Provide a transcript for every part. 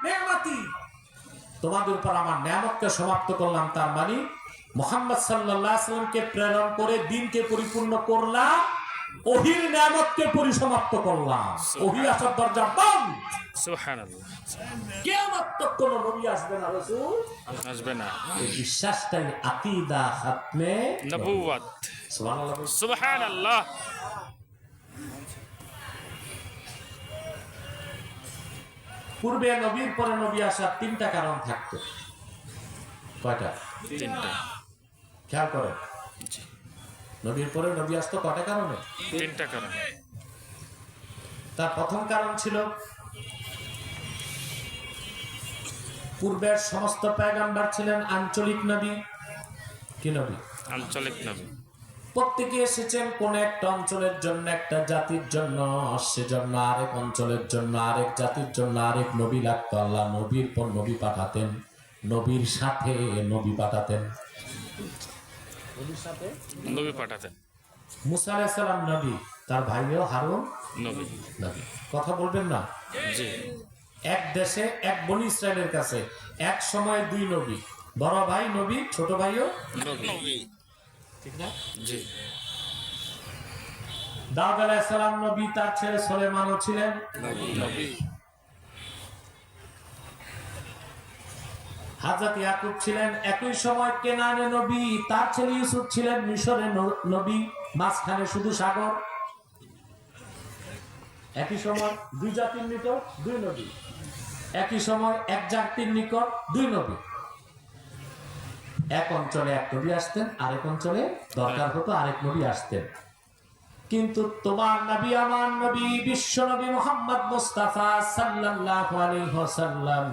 নিয়ামতি, তোমাদের উপর আমার নিয়ামতকে সমাপ্ত করলাম। তার মানে মুহাম্মদ সাল্লাল্লাহু আলাইহি ওয়াসাল্লামকে প্রেরণ করে দিনকে পরিপূর্ণ করলাম, ওহীর নিয়ামতকে পরিসমাপ্ত করলাম। ওহী আসার দরজা বন্ধ। সুবহানাল্লাহ। কিয়ামত তক কোন নবী আসবে না, রাসূল আসবে না। এই বিশ্বাসটাই আকীদা খাতমে নবুয়ত। সুবহানাল্লাহ। সুবহানাল্লাহ। পূর্বে নবীর পরে নবী আসার তিনটা কারণ থাকতো। কয়টা? তিনটা। খেয়াল করেন, নবীর পরে নবী আসতো কয়টা কারণে? তিনটা কারণ। তার প্রথম কারণ ছিল পূর্বের সমস্ত পয়গম্বর ছিলেন আঞ্চলিক নবী। কি নবী? আঞ্চলিক নবী। প্রত্যেকে এসেছেন কোন একটা অঞ্চলের জন্য, একটা জাতির জন্য, সেজন্য আরেক অঞ্চলের জন্য, আরেক জাতির জন্য আরেক নবী লাগতো। আল্লাহ নবীর পর নবী পাঠাতেন, নবীর সাথে নবী পাঠাতেন। নবীর সাথে নবী পাঠাতেন। মুসা আলাইহিস সালাম নবী, তার ভাইও হারুন নবী। নবী। কথা বলবেন না? জি। এক দেশে এক বনি ইসরায়েলের কাছে এক সময় দুই নবী, বড় ভাই নবী, ছোট ভাইও নবী। ঠিক না? জি। দাউদ আলাইহিস সালাম নবী, তার ছেলে সুলাইমানও ছিলেন নবী। হযরত ইয়াকুব ছিলেন একই সময় কেনানে নবী, তার ছেলে ইউসুফ ছিলেন মিশরে নবী। মাঝখানে শুধু সাগর। একই সময় দুই জাতির নিকট দুই নবী, একই সময় এক জাতির নিকট দুই নবী। এক অঞ্চলে এক নবী আসতেন, আরেক অঞ্চলে দরকার হতো আরেক নবী আসতেন। কিন্তু তোমার নবী, আমার নবী, বিশ্ব নবী মুহাম্মদ মুস্তাফা সাল্লাল্লাহু আলাইহি ওয়াসাল্লাম,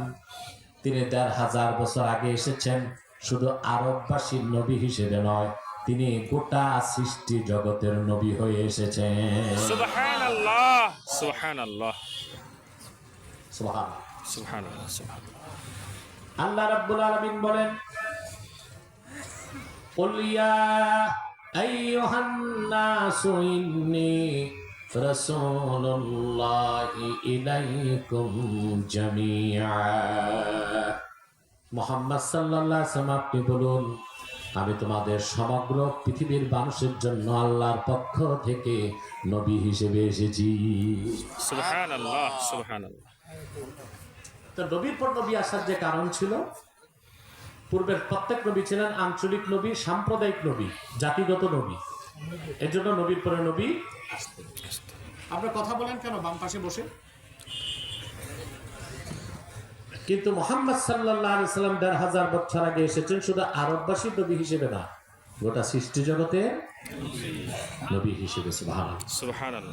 তিনি ১৫০০ বছর আগে এসেছেন। শুধু আরববাসীর নবী হিসেবে নয়, তিনি গোটা সৃষ্টি জগতের নবী হয়ে এসেছেন। সুবহানাল্লাহ। সুবহানাল্লাহ। সুবহানাল্লাহ। সুবহানাল্লাহ। সুবহানাল্লাহ। আল্লাহ রাব্বুল আলামিন বলেন, কুল ইয়া আইয়ুহান নাসু ইন্নী রাসূলুল্লাহি ইলাইকুম জামিআ। মুহাম্মদ সাল্লাল্লাহু আলাইহি ওয়াসাল্লাম, আপনি বলুন, আমি তোমাদের সমগ্র পৃথিবীর মানুষের জন্য আল্লাহর পক্ষ থেকে নবী হিসেবে এসেছি। সুবহানাল্লাহ। সুবহানাল্লাহ। তো নবীর পর নবী আসার যে কারণ ছিল, পূর্বের প্রত্যেক নবী ছিলেন আঞ্চলিক নবী, সাম্প্রদায়িক নবী, জাতিগত নবী। এর জন্য নবীর পরে নবী আসতেন। আপনার কথা বলেন কেন বাম পাশে বসে? কিন্তু মুহাম্মদ সাল্লাল্লাহু আলাইহি ওয়াসাল্লাম ১৫০০ বছর আগে এসেছেন শুধু আরববাসীর নবী হিসেবে না, গোটা সৃষ্টি জগতে নবী হিসেবে। সুবহানাল্লাহ। সুবহানাল্লাহ।